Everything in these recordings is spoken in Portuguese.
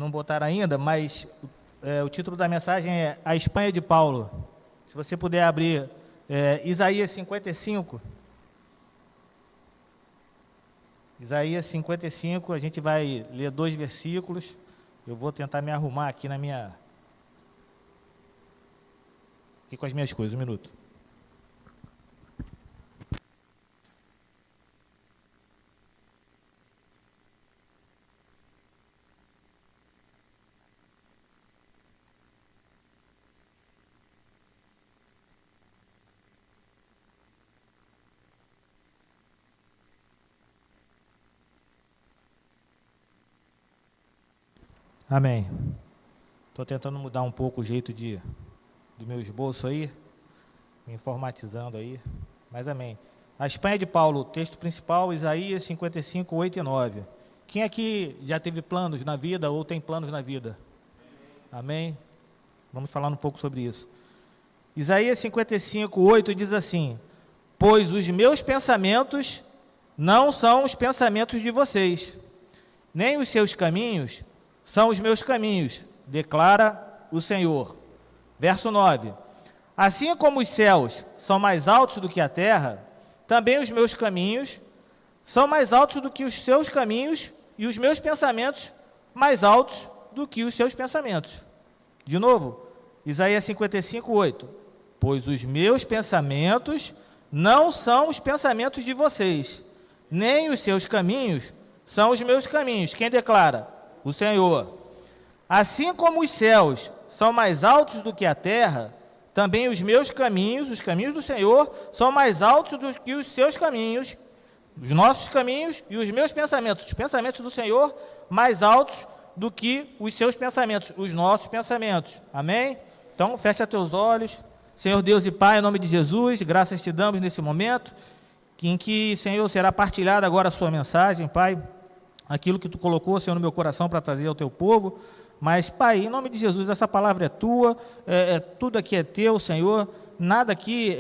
não botaram ainda, mas o título da mensagem é A Espanha de Paulo. Se você puder abrir Isaías 55. Isaías 55, a gente vai ler 2 versículos. Eu vou tentar me arrumar aqui aqui com as minhas coisas, 1 minuto. Amém. Estou tentando mudar um pouco o jeito do meu esboço aí, me informatizando aí, mas amém. A Espanha de Paulo, texto principal, Isaías 55, 8 e 9. Quem aqui já teve planos na vida ou tem planos na vida? Amém? Vamos falar um pouco sobre isso. Isaías 55, 8 diz assim: Pois os meus pensamentos não são os pensamentos de vocês, nem os seus caminhos são os meus caminhos, declara o Senhor. Verso 9. Assim como os céus são mais altos do que a terra, também os meus caminhos são mais altos do que os seus caminhos e os meus pensamentos mais altos do que os seus pensamentos. De novo, Isaías 55, 8. Pois os meus pensamentos não são os pensamentos de vocês, nem os seus caminhos são os meus caminhos. Quem declara? O Senhor. Assim como os céus são mais altos do que a terra, também os meus caminhos, os caminhos do Senhor, são mais altos do que os seus caminhos, os nossos caminhos e os meus pensamentos. Os pensamentos do Senhor mais altos do que os seus pensamentos, os nossos pensamentos. Amém? Então, fecha teus olhos. Senhor Deus e Pai, em nome de Jesus, graças te damos nesse momento, em que, Senhor, será partilhada agora a sua mensagem, Pai, aquilo que tu colocou, Senhor, no meu coração para trazer ao teu povo. Mas, Pai, em nome de Jesus, essa palavra é tua, tudo aqui é teu, Senhor. Nada aqui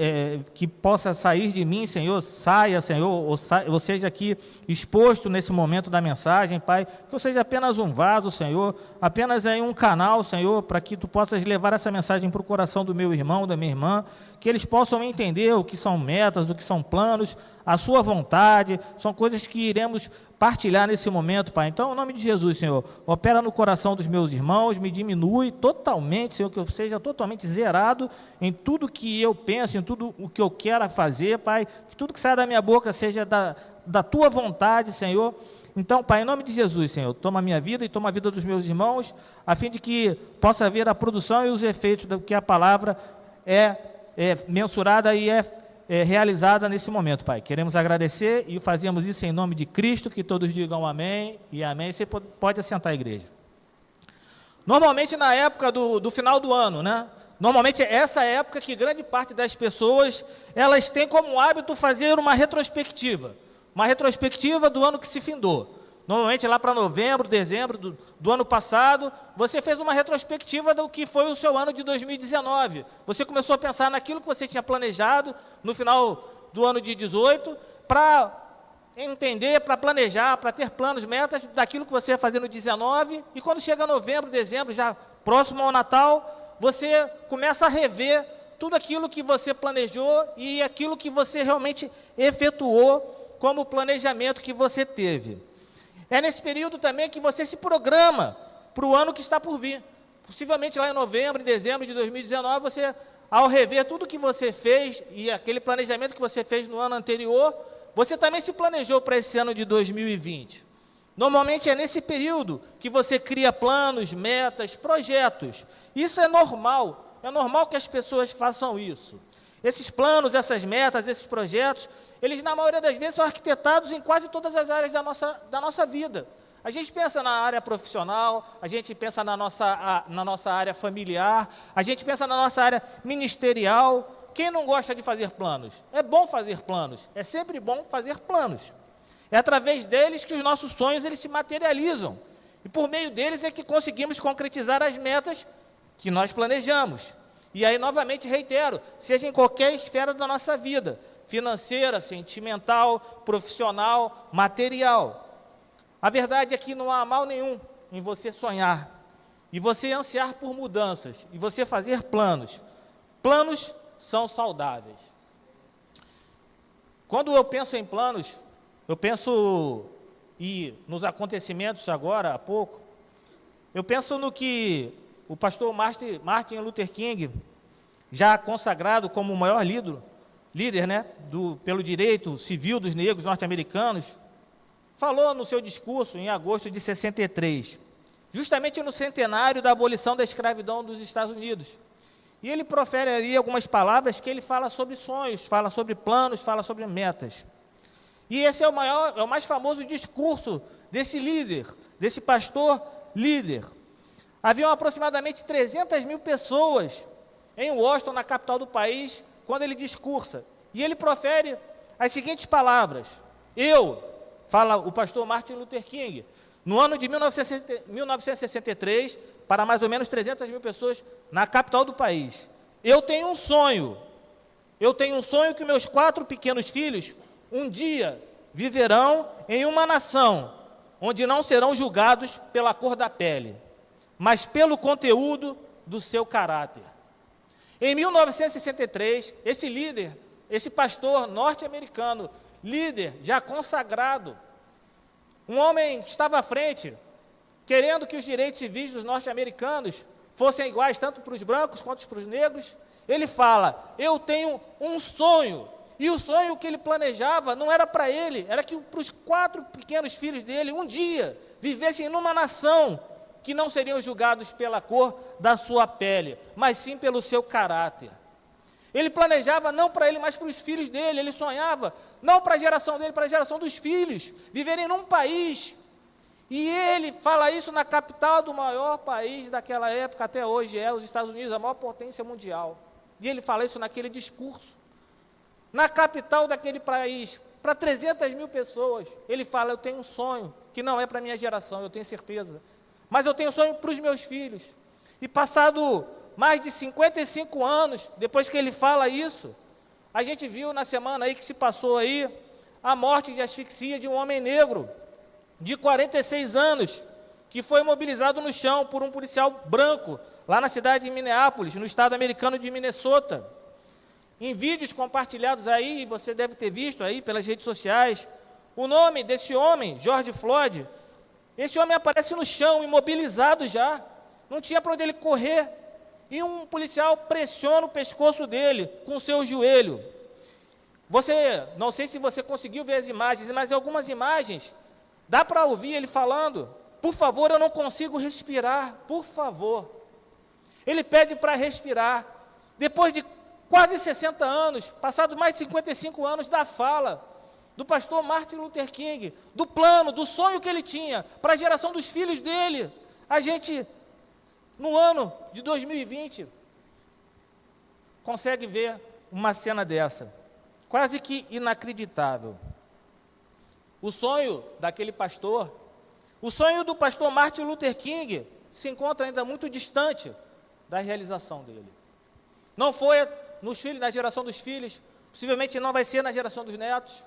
que possa sair de mim, Senhor, saia, Senhor, ou seja aqui exposto nesse momento da mensagem, Pai, que eu seja apenas um vaso, Senhor, apenas um canal, Senhor, para que tu possas levar essa mensagem para o coração do meu irmão, da minha irmã, que eles possam entender o que são metas, o que são planos, a sua vontade, são coisas que iremos partilhar nesse momento, Pai. Então, em nome de Jesus, Senhor, opera no coração dos meus irmãos, me diminui totalmente, Senhor, que eu seja totalmente zerado em tudo que eu penso, em tudo o que eu quero fazer, Pai, que tudo que sai da minha boca seja da Tua vontade, Senhor. Então, Pai, em nome de Jesus, Senhor, toma a minha vida e toma a vida dos meus irmãos, a fim de que possa haver a produção e os efeitos do que a palavra é mensurada e realizada nesse momento, Pai. Queremos agradecer e fazemos isso em nome de Cristo, que todos digam amém e amém. Você pode assentar a igreja. Normalmente na época do final do ano, né? Normalmente é essa época que grande parte das pessoas, elas têm como hábito fazer uma retrospectiva do ano que se findou. Normalmente lá para novembro, dezembro do ano passado, você fez uma retrospectiva do que foi o seu ano de 2019. Você começou a pensar naquilo que você tinha planejado no final do ano de 18, para entender, para planejar, para ter planos, metas daquilo que você ia fazer no 19, e quando chega novembro, dezembro, já próximo ao Natal, você começa a rever tudo aquilo que você planejou e aquilo que você realmente efetuou como planejamento que você teve. É nesse período também que você se programa para o ano que está por vir. Possivelmente lá em novembro, em dezembro de 2019, você, ao rever tudo que você fez e aquele planejamento que você fez no ano anterior, você também se planejou para esse ano de 2020. Normalmente é nesse período que você cria planos, metas, projetos. Isso é normal que as pessoas façam isso. Esses planos, essas metas, esses projetos, eles, na maioria das vezes, são arquitetados em quase todas as áreas da nossa vida. A gente pensa na área profissional, a gente pensa na nossa área familiar, a gente pensa na nossa área ministerial. Quem não gosta de fazer planos? É bom fazer planos, é sempre bom fazer planos. É através deles que os nossos sonhos eles se materializam. E por meio deles é que conseguimos concretizar as metas que nós planejamos. E aí, novamente, reitero, seja em qualquer esfera da nossa vida, financeira, sentimental, profissional, material. A verdade é que não há mal nenhum em você sonhar, e você ansiar por mudanças, e você fazer planos, planos são saudáveis. Quando eu penso em planos, eu penso nos acontecimentos agora, há pouco, eu penso no que o pastor Martin Luther King, já consagrado como o maior líder, né, pelo direito civil dos negros norte-americanos, falou no seu discurso em agosto de 63, justamente no centenário da abolição da escravidão dos Estados Unidos. E ele profere ali algumas palavras que ele fala sobre sonhos, fala sobre planos, fala sobre metas. E esse é o mais famoso discurso desse líder, desse pastor líder. Haviam aproximadamente 300 mil pessoas em Washington, na capital do país, quando ele discursa. E ele profere as seguintes palavras. Fala o pastor Martin Luther King, no ano de 1963, para mais ou menos 300 mil pessoas na capital do país. Eu tenho um sonho que meus 4 pequenos filhos um dia viverão em uma nação onde não serão julgados pela cor da pele, mas pelo conteúdo do seu caráter. Em 1963, esse pastor norte-americano, líder já consagrado, um homem que estava à frente, querendo que os direitos civis dos norte-americanos fossem iguais tanto para os brancos quanto para os negros, ele fala, eu tenho um sonho, e o sonho que ele planejava não era para ele, era que para os 4 pequenos filhos dele, um dia, vivessem numa nação que não seriam julgados pela cor da sua pele, mas sim pelo seu caráter. Ele planejava não para ele, mas para os filhos dele, ele sonhava, não para a geração dele, para a geração dos filhos, viverem num país. E ele fala isso na capital do maior país daquela época, até hoje os Estados Unidos, a maior potência mundial. E ele fala isso naquele discurso. Na capital daquele país, para 300 mil pessoas, ele fala, eu tenho um sonho, que não é para a minha geração, eu tenho certeza, mas eu tenho um sonho para os meus filhos. E passado mais de 55 anos, depois que ele fala isso, a gente viu na semana aí que se passou aí, a morte de asfixia de um homem negro, de 46 anos, que foi imobilizado no chão por um policial branco, lá na cidade de Minneapolis, no estado americano de Minnesota. Em vídeos compartilhados aí, você deve ter visto aí pelas redes sociais, o nome desse homem, George Floyd, esse homem aparece no chão, imobilizado já, não tinha para onde ele correr, e um policial pressiona o pescoço dele com o seu joelho. Não sei se você conseguiu ver as imagens, mas em algumas imagens, dá para ouvir ele falando, por favor, eu não consigo respirar, por favor. Ele pede para respirar, depois de quase 60 anos, passados mais de 55 anos da fala do pastor Martin Luther King, do plano, do sonho que ele tinha para a geração dos filhos dele. A gente, no ano de 2020, consegue ver uma cena dessa, quase que inacreditável. O sonho daquele pastor, o sonho do pastor Martin Luther King se encontra ainda muito distante da realização dele. Não foi na geração dos filhos, possivelmente não vai ser na geração dos netos.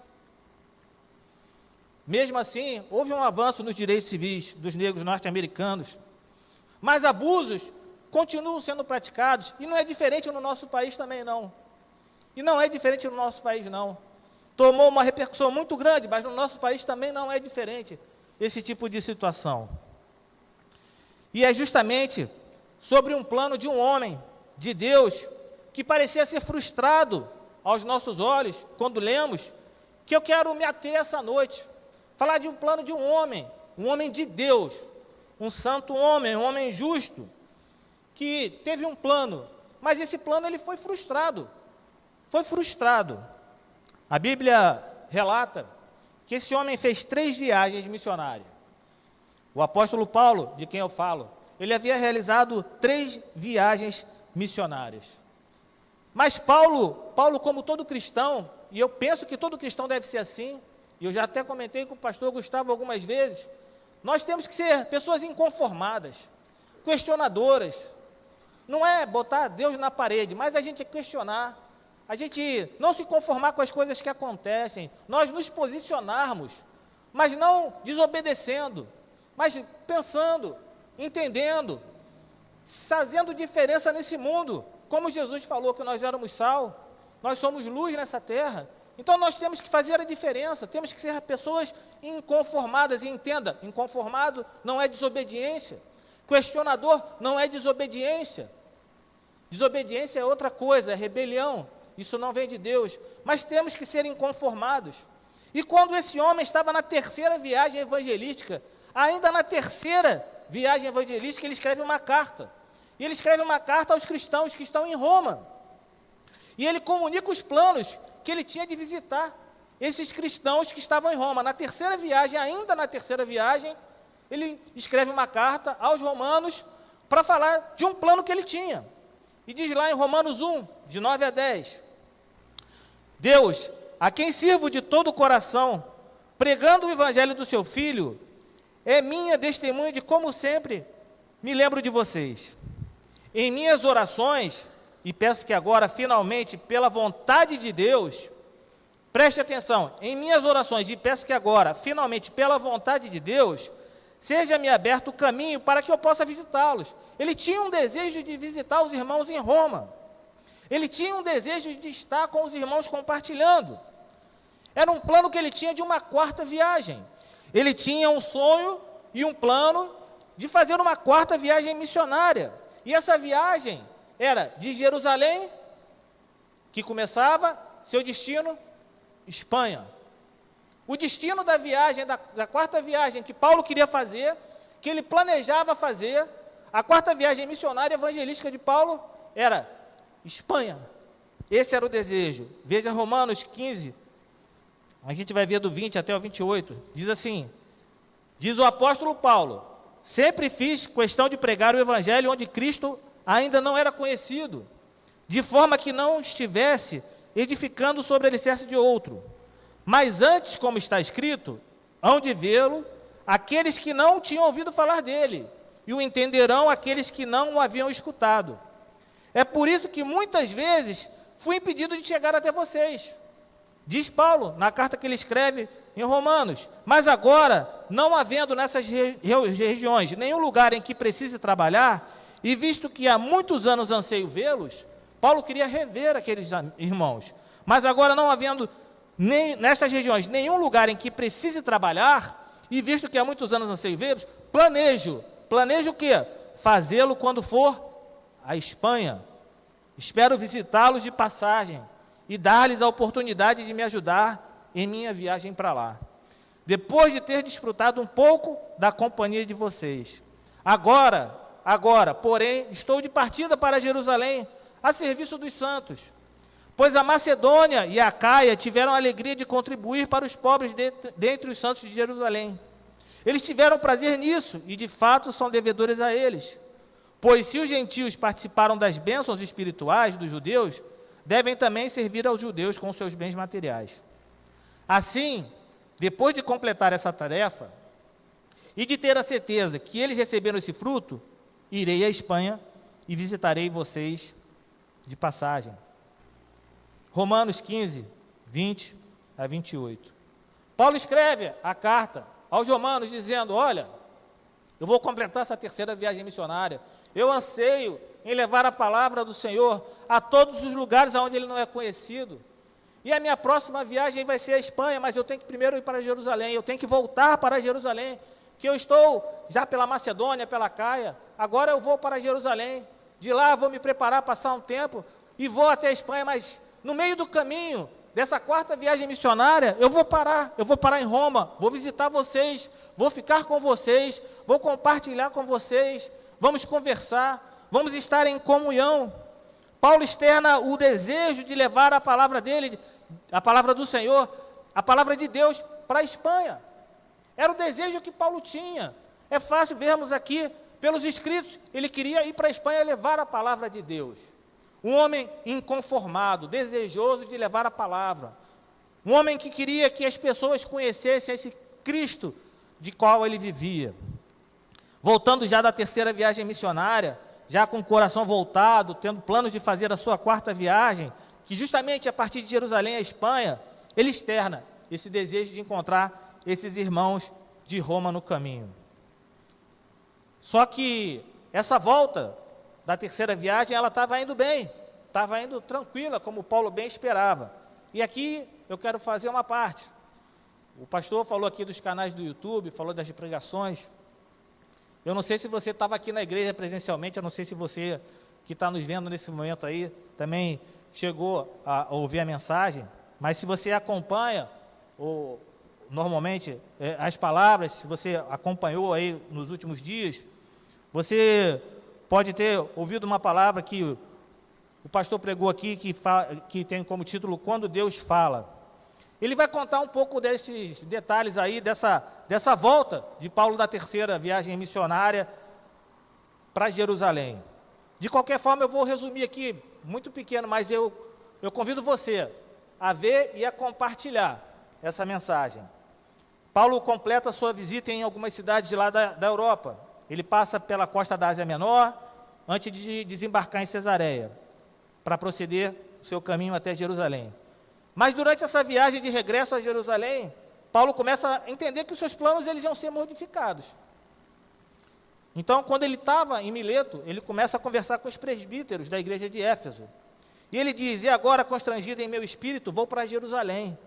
Mesmo assim, houve um avanço nos direitos civis dos negros norte-americanos, mas abusos continuam sendo praticados, e não é diferente no nosso país também não. E não é diferente no nosso país não. Tomou uma repercussão muito grande, mas no nosso país também não é diferente esse tipo de situação. E é justamente sobre um plano de um homem, de Deus, que parecia ser frustrado aos nossos olhos, quando lemos, que eu quero me ater essa noite. Falar de um plano de um homem de Deus, um santo homem, um homem justo, que teve um plano, mas esse plano ele foi frustrado. Foi frustrado. A Bíblia relata que esse homem fez 3 viagens missionárias. O apóstolo Paulo, de quem eu falo, ele havia realizado 3 viagens missionárias. Mas Paulo como todo cristão, e eu penso que todo cristão deve ser assim, e eu já até comentei com o pastor Gustavo algumas vezes, nós temos que ser pessoas inconformadas, questionadoras. Não é botar Deus na parede, mas a gente questionar, a gente não se conformar com as coisas que acontecem, nós nos posicionarmos, mas não desobedecendo, mas pensando, entendendo, fazendo diferença nesse mundo. Como Jesus falou que nós éramos sal, nós somos luz nessa terra. Então nós temos que fazer a diferença, temos que ser pessoas inconformadas. E entenda, inconformado não é desobediência. Questionador não é desobediência. Desobediência é outra coisa, é rebelião. Isso não vem de Deus. Mas temos que ser inconformados. E quando esse homem estava na terceira viagem evangelística, ainda na terceira viagem evangelística, ele escreve uma carta. E ele escreve uma carta aos cristãos que estão em Roma. E ele comunica os planos que ele tinha de visitar esses cristãos que estavam em Roma. Na terceira viagem, ainda na terceira viagem, ele escreve uma carta aos romanos para falar de um plano que ele tinha. E diz lá em Romanos 1, de 9 a 10, Deus, a quem sirvo de todo o coração, pregando o evangelho do seu Filho, é minha testemunha de como sempre me lembro de vocês. Em minhas orações, e peço que agora, finalmente, pela vontade de Deus, preste atenção, em minhas orações, e peço que agora, finalmente, pela vontade de Deus, seja-me aberto o caminho para que eu possa visitá-los. Ele tinha um desejo de visitar os irmãos em Roma. Ele tinha um desejo de estar com os irmãos compartilhando. Era um plano que ele tinha de uma quarta viagem. Ele tinha um sonho e um plano de fazer uma quarta viagem missionária. E essa viagem era de Jerusalém, que começava, seu destino, Espanha. O destino da viagem, da quarta viagem que Paulo queria fazer, que ele planejava fazer, a quarta viagem missionária evangelística de Paulo era Espanha. Esse era o desejo. Veja Romanos 15, a gente vai ver do 20 até o 28, diz assim, diz o apóstolo Paulo, sempre fiz questão de pregar o evangelho onde Cristo ainda não era conhecido, de forma que não estivesse edificando sobre o alicerce de outro. Mas antes, como está escrito, hão de vê-lo aqueles que não tinham ouvido falar dele, e o entenderão aqueles que não o haviam escutado. É por isso que muitas vezes fui impedido de chegar até vocês. Diz Paulo, na carta que ele escreve em Romanos, mas agora, não havendo nessas regiões nenhum lugar em que precise trabalhar, e visto que há muitos anos anseio vê-los, Paulo queria rever aqueles irmãos, mas agora não havendo nessas regiões nenhum lugar em que precise trabalhar, e visto que há muitos anos anseio vê-los, planejo o quê? Fazê-lo quando for à Espanha. Espero visitá-los de passagem e dar-lhes a oportunidade de me ajudar em minha viagem para lá, depois de ter desfrutado um pouco da companhia de vocês. Agora, porém, estou de partida para Jerusalém, a serviço dos santos, pois a Macedônia e a Acaia tiveram a alegria de contribuir para os pobres dentre os santos de Jerusalém. Eles tiveram prazer nisso, e de fato são devedores a eles. Pois se os gentios participaram das bênçãos espirituais dos judeus, devem também servir aos judeus com seus bens materiais. Assim, depois de completar essa tarefa, e de ter a certeza que eles receberam esse fruto, irei à Espanha e visitarei vocês de passagem. Romanos 15, 20 a 28. Paulo escreve a carta aos romanos dizendo, olha, eu vou completar essa terceira viagem missionária, eu anseio em levar a palavra do Senhor a todos os lugares onde ele não é conhecido, e a minha próxima viagem vai ser a Espanha, mas eu tenho que primeiro ir para Jerusalém, eu tenho que voltar para Jerusalém, que eu estou já pela Macedônia, pela Acaia, agora eu vou para Jerusalém, de lá eu vou me preparar, passar um tempo, e vou até a Espanha, mas no meio do caminho dessa quarta viagem missionária, eu vou parar em Roma, vou visitar vocês, vou ficar com vocês, vou compartilhar com vocês, vamos conversar, vamos estar em comunhão. Paulo externa o desejo de levar a palavra dele, a palavra do Senhor, a palavra de Deus para a Espanha. Era o desejo que Paulo tinha. É fácil vermos aqui, pelos escritos, ele queria ir para a Espanha levar a palavra de Deus. Um homem inconformado, desejoso de levar a palavra. Um homem que queria que as pessoas conhecessem esse Cristo de qual ele vivia. Voltando já da terceira viagem missionária, já com o coração voltado, tendo planos de fazer a sua quarta viagem, que justamente a partir de Jerusalém à Espanha, ele externa esse desejo de encontrar esses irmãos de Roma no caminho. Só que essa volta da terceira viagem, ela estava indo bem, estava indo tranquila, como Paulo bem esperava. E aqui eu quero fazer uma parte. O pastor falou aqui dos canais do YouTube, falou das pregações. Eu não sei se você estava aqui na igreja presencialmente, eu não sei se você que está nos vendo nesse momento aí também chegou a ouvir a mensagem, mas se você acompanha, normalmente, as palavras, se você acompanhou aí nos últimos dias, você pode ter ouvido uma palavra que o pastor pregou aqui, que tem como título Quando Deus Fala. Ele vai contar um pouco desses detalhes aí, dessa volta de Paulo da terceira viagem missionária para Jerusalém. De qualquer forma, eu vou resumir aqui, muito pequeno, mas eu convido você a ver e a compartilhar essa mensagem. Paulo completa a sua visita em algumas cidades lá da Europa. Ele passa pela costa da Ásia Menor, antes de desembarcar em Cesareia, para proceder o seu caminho até Jerusalém. Mas durante essa viagem de regresso a Jerusalém, Paulo começa a entender que os seus planos eles iam ser modificados. Então, quando ele estava em Mileto, ele começa a conversar com os presbíteros da igreja de Éfeso. E ele diz: e agora, constrangido em meu espírito, vou para Jerusalém,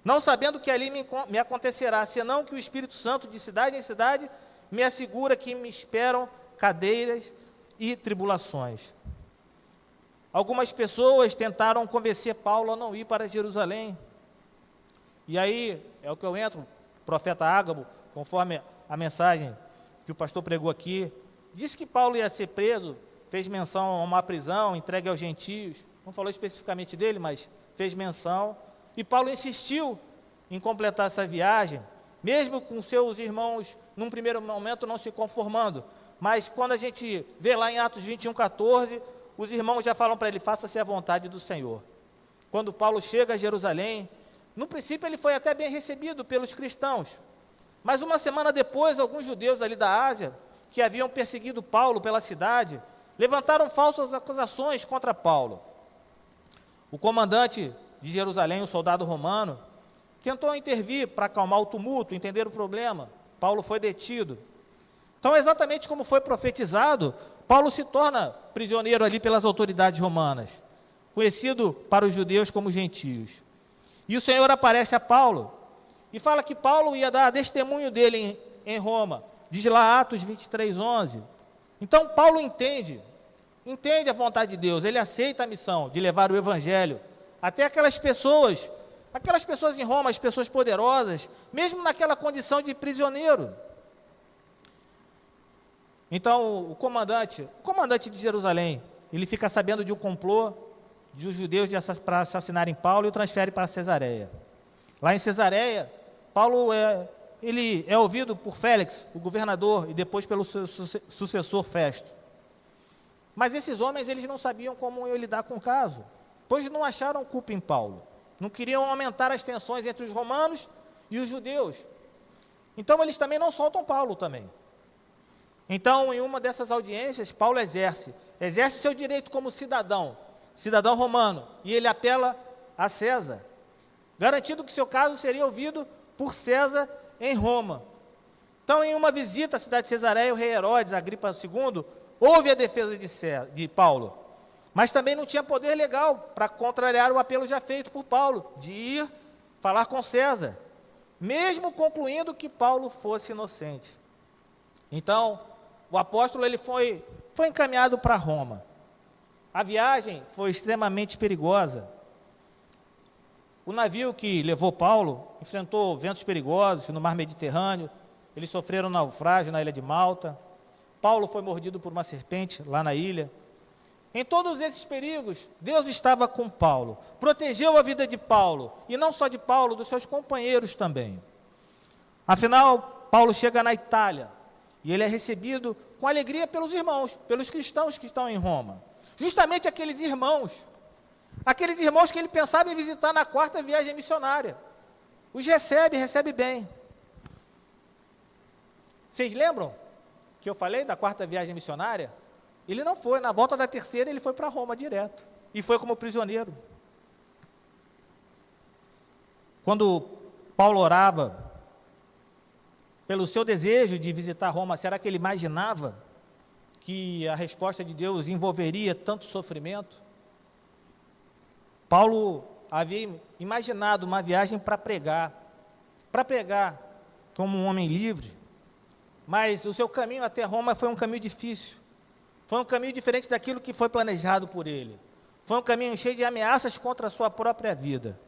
não sabendo que ali me acontecerá, senão que o Espírito Santo, de cidade em cidade, me assegura que me esperam cadeiras e tribulações. Algumas pessoas tentaram convencer Paulo a não ir para Jerusalém. E aí, é o que eu entro, o profeta Ágabo, conforme a mensagem que o pastor pregou aqui, disse que Paulo ia ser preso, fez menção a uma prisão, entregue aos gentios, não falou especificamente dele, mas fez menção. E Paulo insistiu em completar essa viagem, mesmo com seus irmãos, num primeiro momento, não se conformando. Mas quando a gente vê lá em Atos 21:14, os irmãos já falam para ele: faça-se a vontade do Senhor. Quando Paulo chega a Jerusalém, no princípio ele foi até bem recebido pelos cristãos. Mas uma semana depois, alguns judeus ali da Ásia, que haviam perseguido Paulo pela cidade, levantaram falsas acusações contra Paulo. O comandante de Jerusalém, o soldado romano, tentou intervir para acalmar o tumulto, entender o problema. Paulo foi detido. Então, exatamente como foi profetizado, Paulo se torna prisioneiro ali pelas autoridades romanas, conhecido para os judeus como gentios. E o Senhor aparece a Paulo e fala que Paulo ia dar testemunho dele em Roma. Diz lá Atos 23:11. Então, Paulo entende a vontade de Deus, ele aceita a missão de levar o evangelho até aquelas pessoas em Roma, as pessoas poderosas, mesmo naquela condição de prisioneiro. Então, o comandante de Jerusalém, ele fica sabendo de um complô de os judeus para assassinarem Paulo e o transfere para Cesareia. Lá em Cesareia, Paulo ele é ouvido por Félix, o governador, e depois pelo seu sucessor Festo. Mas esses homens, eles não sabiam como lidar com o caso, pois não acharam culpa em Paulo. Não queriam aumentar as tensões entre os romanos e os judeus. Então, eles também não soltam Paulo também. Então, em uma dessas audiências, Paulo exerce seu direito como cidadão romano, e ele apela a César, garantindo que seu caso seria ouvido por César em Roma. Então, em uma visita à cidade de Cesareia, o rei Herodes, Agripa II, ouve a defesa de Paulo, mas também não tinha poder legal para contrariar o apelo já feito por Paulo, de ir falar com César, mesmo concluindo que Paulo fosse inocente. Então, o apóstolo ele foi encaminhado para Roma. A viagem foi extremamente perigosa. O navio que levou Paulo enfrentou ventos perigosos no mar Mediterrâneo. Eles sofreram naufrágio na ilha de Malta. Paulo foi mordido por uma serpente lá na ilha. Em todos esses perigos, Deus estava com Paulo, protegeu a vida de Paulo, e não só de Paulo, dos seus companheiros também. Afinal, Paulo chega na Itália, e ele é recebido com alegria pelos irmãos, pelos cristãos que estão em Roma. Justamente aqueles irmãos que ele pensava em visitar na 4ª viagem missionária. Os recebe bem. Vocês lembram que eu falei da 4ª viagem missionária? Ele não foi, na volta da 3ª ele foi para Roma direto, e foi como prisioneiro. Quando Paulo orava pelo seu desejo de visitar Roma, será que ele imaginava que a resposta de Deus envolveria tanto sofrimento. Paulo havia imaginado uma viagem para pregar como um homem livre, mas o seu caminho até Roma foi um caminho difícil, foi um caminho diferente daquilo que foi planejado por ele, foi um caminho cheio de ameaças contra a sua própria vida.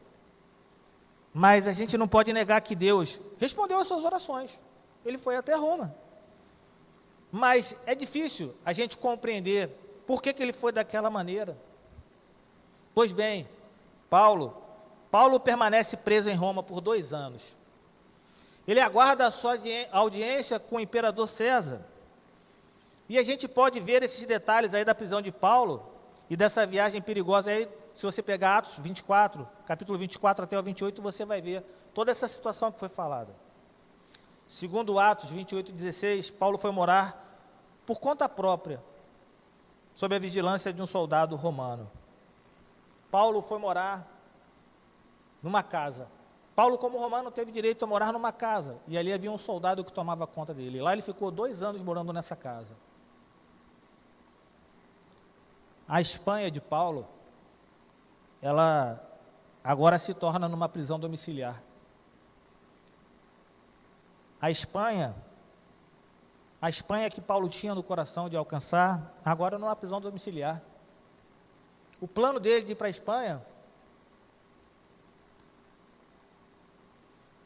Mas a gente não pode negar que Deus respondeu às suas orações, ele foi até Roma. Mas é difícil a gente compreender por que ele foi daquela maneira. Pois bem, Paulo permanece preso em Roma por 2 anos. Ele aguarda a sua audiência com o imperador César. E a gente pode ver esses detalhes aí da prisão de Paulo e dessa viagem perigosa aí. Se você pegar Atos 24, capítulo 24 até o 28, você vai ver toda essa situação que foi falada. Segundo Atos 28:16, Paulo foi morar por conta própria, sob a vigilância de um soldado romano. Paulo foi morar numa casa. Paulo, como romano, teve direito a morar numa casa, e ali havia um soldado que tomava conta dele. Lá ele ficou 2 anos morando nessa casa. A Espanha de Paulo, ela agora se torna numa prisão domiciliar. A Espanha que Paulo tinha no coração de alcançar, agora numa prisão domiciliar. O plano dele de ir para a Espanha,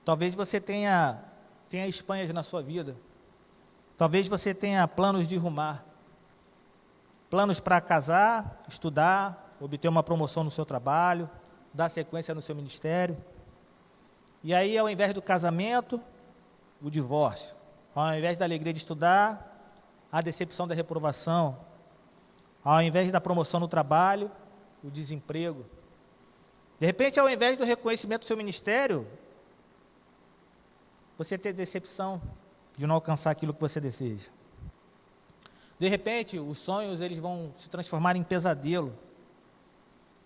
talvez você tenha Espanhas na sua vida, talvez você tenha planos de rumar, planos para casar, estudar, obter uma promoção no seu trabalho, dar sequência no seu ministério, e aí ao invés do casamento, o divórcio, ao invés da alegria de estudar, a decepção da reprovação, ao invés da promoção no trabalho, o desemprego. De repente, ao invés do reconhecimento do seu ministério, você ter decepção de não alcançar aquilo que você deseja. De repente, os sonhos eles vão se transformar em pesadelo,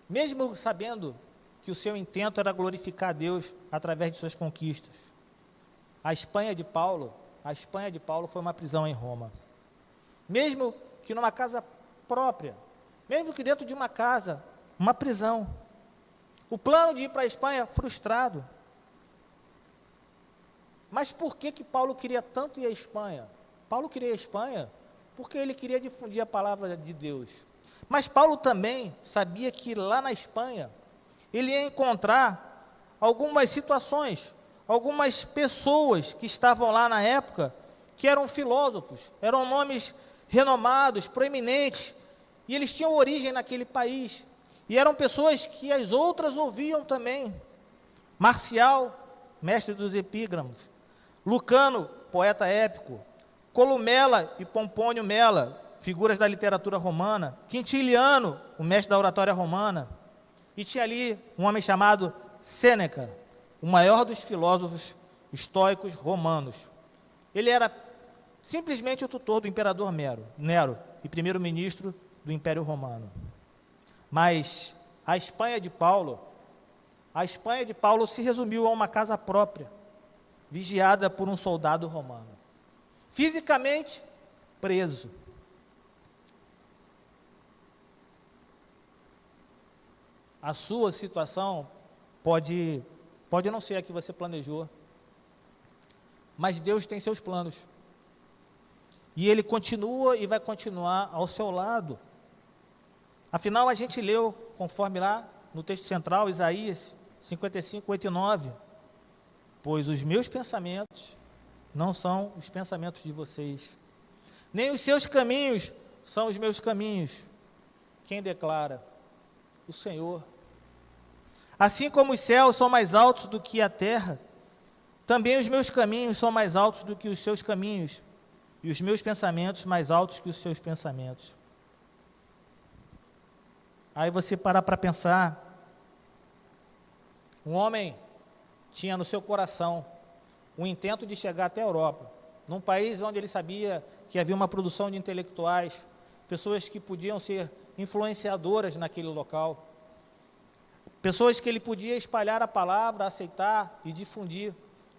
mesmo sabendo que o seu intento era glorificar a Deus através de suas conquistas. A Espanha de Paulo foi uma prisão em Roma. Mesmo que numa casa própria, mesmo que dentro de uma casa, uma prisão. O plano de ir para a Espanha frustrado. Mas por que Paulo queria tanto ir à Espanha? Paulo queria ir à Espanha porque ele queria difundir a palavra de Deus. Mas Paulo também sabia que lá na Espanha ele ia encontrar algumas situações, algumas pessoas que estavam lá na época, que eram filósofos, eram nomes renomados, proeminentes, e eles tinham origem naquele país, e eram pessoas que as outras ouviam também. Marcial, mestre dos epígramos, Lucano, poeta épico, Columela e Pompônio Mela, figuras da literatura romana, Quintiliano, o mestre da oratória romana, e tinha ali um homem chamado Sêneca, o maior dos filósofos estoicos romanos. Ele era simplesmente o tutor do imperador Nero e primeiro-ministro do Império Romano. Mas a Espanha de Paulo se resumiu a uma casa própria, vigiada por um soldado romano, fisicamente preso. A sua situação pode não ser a que você planejou, mas Deus tem seus planos. E Ele continua e vai continuar ao seu lado. Afinal, a gente leu, conforme lá no texto central, Isaías 55, 8 e 9. Pois os meus pensamentos não são os pensamentos de vocês, nem os seus caminhos são os meus caminhos. Quem declara? O Senhor. Assim como os céus são mais altos do que a terra, também os meus caminhos são mais altos do que os seus caminhos, e os meus pensamentos mais altos que os seus pensamentos. Aí você parar para pensar, um homem tinha no seu coração o intento de chegar até a Europa, num país onde ele sabia que havia uma produção de intelectuais, pessoas que podiam ser influenciadoras naquele local, pessoas que ele podia espalhar a palavra, aceitar e difundir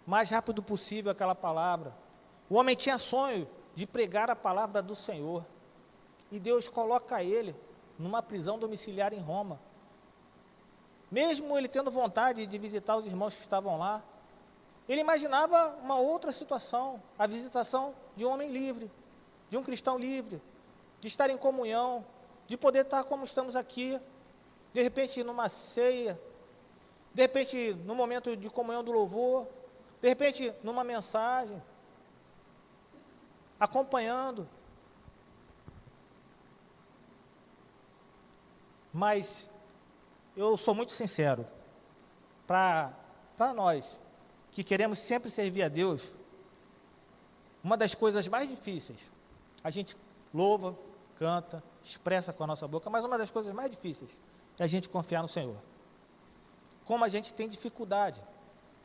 o mais rápido possível aquela palavra. O homem tinha sonho de pregar a palavra do Senhor. e Deus coloca ele numa prisão domiciliar em Roma. Mesmo ele tendo vontade de visitar os irmãos que estavam lá, ele imaginava uma outra situação, a visitação de um homem livre, de um cristão livre, de estar em comunhão, de poder estar como estamos aqui, de repente numa ceia, de repente no momento de comunhão do louvor, de repente numa mensagem, acompanhando. Mas eu sou muito sincero, para nós que queremos sempre servir a Deus, uma das coisas mais difíceis, a gente louva, canta, expressa com a nossa boca, mas uma das coisas mais difíceis é a gente confiar no Senhor. Como a gente tem dificuldade,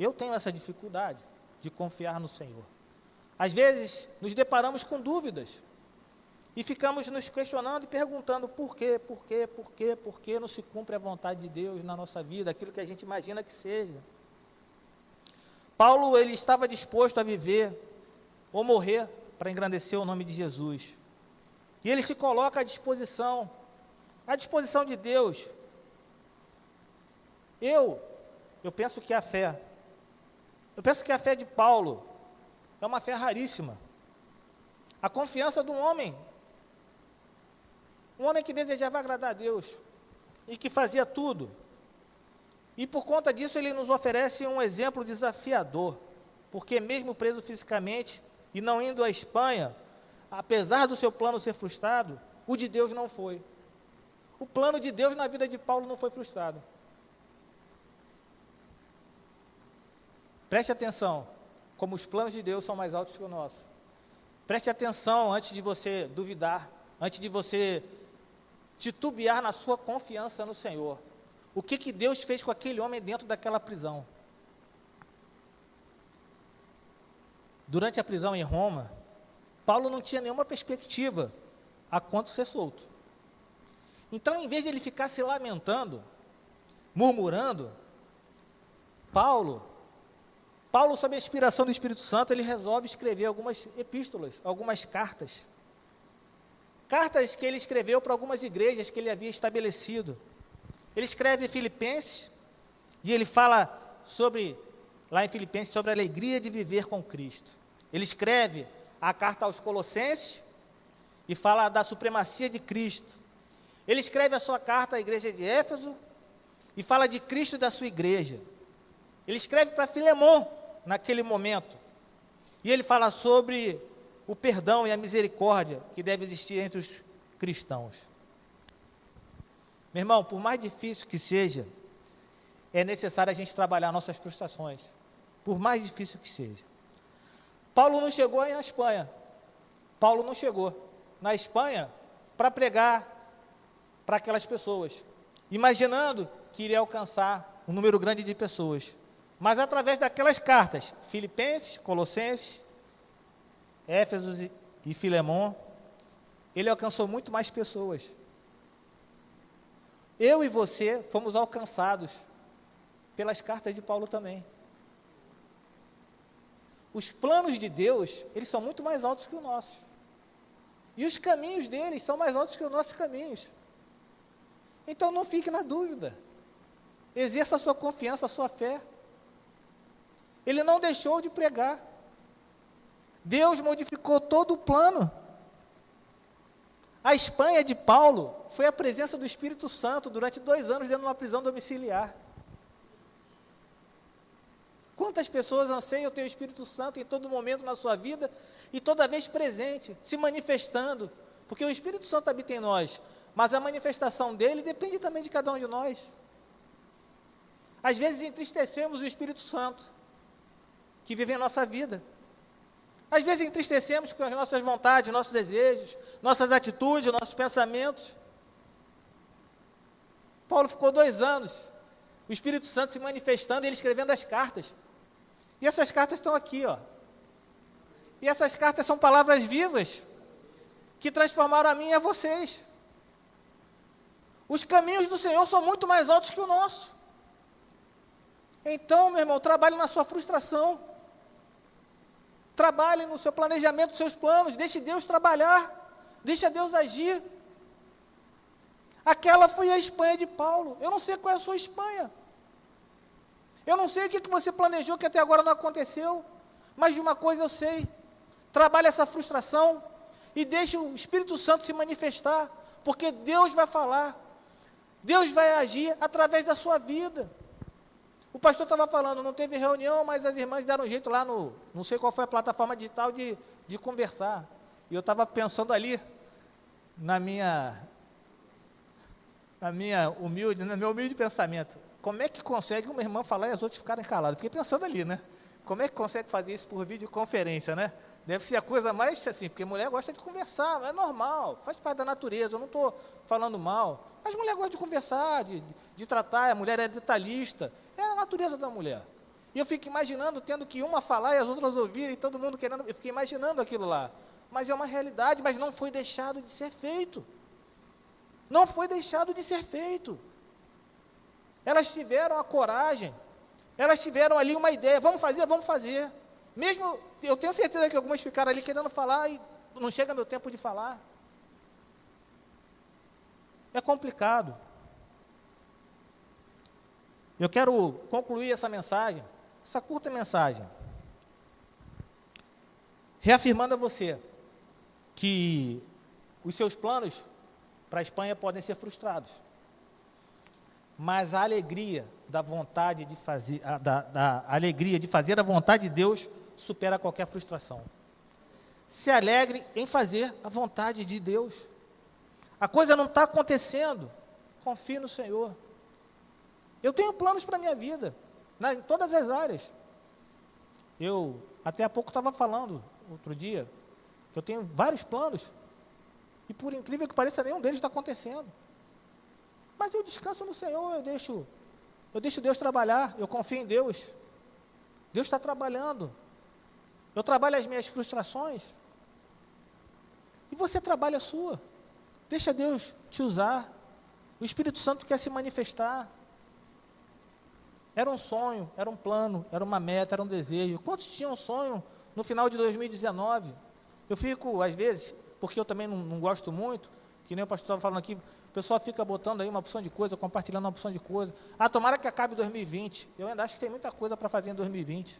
eu tenho essa dificuldade de confiar no Senhor. Às vezes, nos deparamos com dúvidas, e ficamos nos questionando e perguntando por quê não se cumpre a vontade de Deus na nossa vida, aquilo que a gente imagina que seja. Paulo, ele estava disposto a viver ou morrer para engrandecer o nome de Jesus. E ele se coloca à disposição de Deus. Eu penso que a fé de Paulo é uma fé raríssima. A confiança de um homem que desejava agradar a Deus e que fazia tudo. E por conta disso ele nos oferece um exemplo desafiador, porque mesmo preso fisicamente e não indo à Espanha, apesar do seu plano ser frustrado, o de Deus não foi. O plano de Deus na vida de Paulo não foi frustrado. Preste atenção, como os planos de Deus são mais altos que o nosso. Preste atenção antes de você duvidar, antes de você titubear na sua confiança no Senhor. O que Deus fez com aquele homem dentro daquela prisão? Durante a prisão em Roma, Paulo não tinha nenhuma perspectiva a quanto ser solto. Então, em vez de ele ficar se lamentando, murmurando, Paulo, sob a inspiração do Espírito Santo, ele resolve escrever algumas epístolas, algumas cartas. Cartas que ele escreveu para algumas igrejas que ele havia estabelecido. Ele escreve Filipenses, e ele fala lá em Filipenses, sobre a alegria de viver com Cristo. Ele escreve a carta aos Colossenses, e fala da supremacia de Cristo. Ele escreve a sua carta à igreja de Éfeso, e fala de Cristo e da sua igreja. Ele escreve para Filemon, naquele momento, e ele fala sobre o perdão e a misericórdia que deve existir entre os cristãos. Meu irmão, por mais difícil que seja, é necessário a gente trabalhar nossas frustrações, por mais difícil que seja. Paulo não chegou na Espanha, Paulo não chegou na Espanha para pregar para aquelas pessoas, imaginando que iria alcançar um número grande de pessoas, mas através daquelas cartas, Filipenses, Colossenses, Éfeso e Filemon, ele alcançou muito mais pessoas. Eu e você fomos alcançados pelas cartas de Paulo também. Os planos de Deus, eles são muito mais altos que os nossos. E os caminhos deles são mais altos que os nossos caminhos. Então não fique na dúvida. Exerça a sua confiança, a sua fé. Ele não deixou de pregar. Deus modificou todo o plano. A Espanha de Paulo foi a presença do Espírito Santo durante 2 anos dentro de uma prisão domiciliar. Quantas pessoas anseiam ter o Espírito Santo em todo momento na sua vida e toda vez presente, se manifestando, porque o Espírito Santo habita em nós, mas a manifestação dele depende também de cada um de nós. Às vezes entristecemos o Espírito Santo, que vive em nossa vida. Às vezes entristecemos com as nossas vontades, nossos desejos, nossas atitudes, nossos pensamentos. Paulo ficou 2 anos, o Espírito Santo se manifestando e ele escrevendo as cartas. E essas cartas estão aqui, ó. E essas cartas são palavras vivas, que transformaram a mim e a vocês. Os caminhos do Senhor são muito mais altos que o nosso. Então, meu irmão, trabalhe na sua frustração. Trabalhe no seu planejamento, nos seus planos, deixe Deus trabalhar. deixa Deus agir. Aquela foi a Espanha de Paulo. Eu não sei qual é a sua Espanha. Eu não sei o que você planejou que até agora não aconteceu, mas de uma coisa eu sei. Trabalhe essa frustração e deixe o Espírito Santo se manifestar, porque Deus vai falar, Deus vai agir através da sua vida. O pastor estava falando, não teve reunião, mas as irmãs deram um jeito lá no, não sei qual foi a plataforma digital de conversar. E eu estava pensando ali, no meu humilde pensamento, como é que consegue uma irmã falar e as outras ficarem caladas? Fiquei pensando ali, né? Como é que consegue fazer isso por videoconferência, né? Deve ser a coisa mais assim, porque mulher gosta de conversar, é normal, faz parte da natureza, eu não estou falando mal. Mas mulher gosta de conversar, de tratar, a mulher é detalhista, é a natureza da mulher. E eu fico imaginando, tendo que uma falar e as outras ouvirem, todo mundo querendo, eu fiquei imaginando aquilo lá. Mas é uma realidade, mas não foi deixado de ser feito. Não foi deixado de ser feito. Elas tiveram a coragem, elas tiveram ali uma ideia, vamos fazer, vamos fazer. Mesmo, eu tenho certeza que algumas ficaram ali querendo falar e não chega meu tempo de falar. É complicado. Eu quero concluir essa mensagem, essa curta mensagem, reafirmando a você que os seus planos para a Espanha podem ser frustrados, mas a alegria da vontade de fazer, da alegria de fazer a vontade de Deus supera qualquer frustração. Se alegre em fazer a vontade de Deus. A coisa não está acontecendo, confie no Senhor. Eu tenho planos para a minha vida, em todas as áreas. Eu, até há pouco, estava falando, outro dia, que eu tenho vários planos, e por incrível que pareça, nenhum deles está acontecendo. Mas eu descanso no Senhor, eu deixo Deus trabalhar, eu confio em Deus. Deus está trabalhando. Eu trabalho as minhas frustrações, e você trabalha a sua. Deixa Deus te usar. O Espírito Santo quer se manifestar. Era um sonho, era um plano, era uma meta, era um desejo. Quantos tinham sonho no final de 2019? Eu fico, às vezes, porque eu também não gosto muito, que nem o pastor estava falando aqui, o pessoal fica botando aí uma opção de coisa, compartilhando uma opção de coisa. Tomara que acabe 2020. Eu ainda acho que tem muita coisa para fazer em 2020.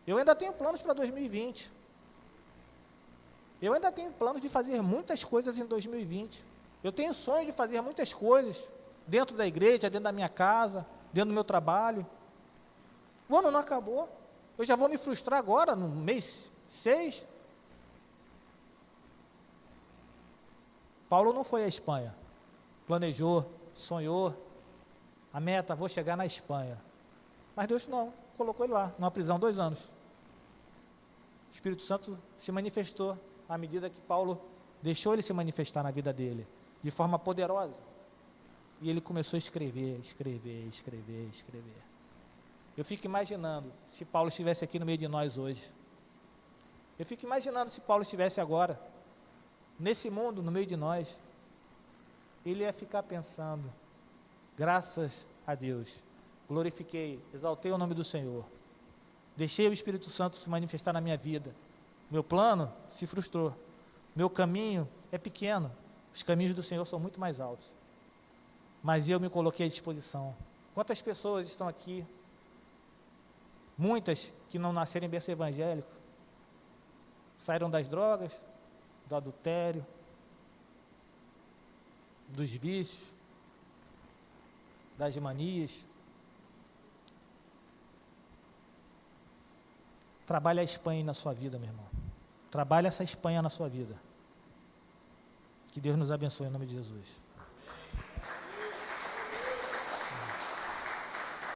Eu ainda tenho planos para 2020. Eu ainda tenho planos de fazer muitas coisas em 2020. Eu tenho sonho de fazer muitas coisas dentro da igreja, dentro da minha casa, dentro do meu trabalho. O ano não acabou. Eu já vou me frustrar agora, no mês 6. Paulo não foi à Espanha. Planejou, sonhou. A meta, vou chegar na Espanha. Mas Deus não, colocou ele lá, numa prisão 2 anos. O Espírito Santo se manifestou à medida que Paulo deixou ele se manifestar na vida dele, de forma poderosa. E ele começou a escrever. Eu fico imaginando se Paulo estivesse aqui no meio de nós hoje. Eu fico imaginando se Paulo estivesse agora, nesse mundo, no meio de nós. Ele ia ficar pensando, graças a Deus, glorifiquei, exaltei o nome do Senhor. Deixei o Espírito Santo se manifestar na minha vida. Meu plano se frustrou. Meu caminho é pequeno. Os caminhos do Senhor são muito mais altos. Mas eu me coloquei à disposição. Quantas pessoas estão aqui? Muitas que não nasceram em berço evangélico. Saíram das drogas, do adultério, dos vícios, das manias. Trabalhe a Espanha na sua vida, meu irmão. Trabalhe essa Espanha na sua vida. Que Deus nos abençoe em nome de Jesus.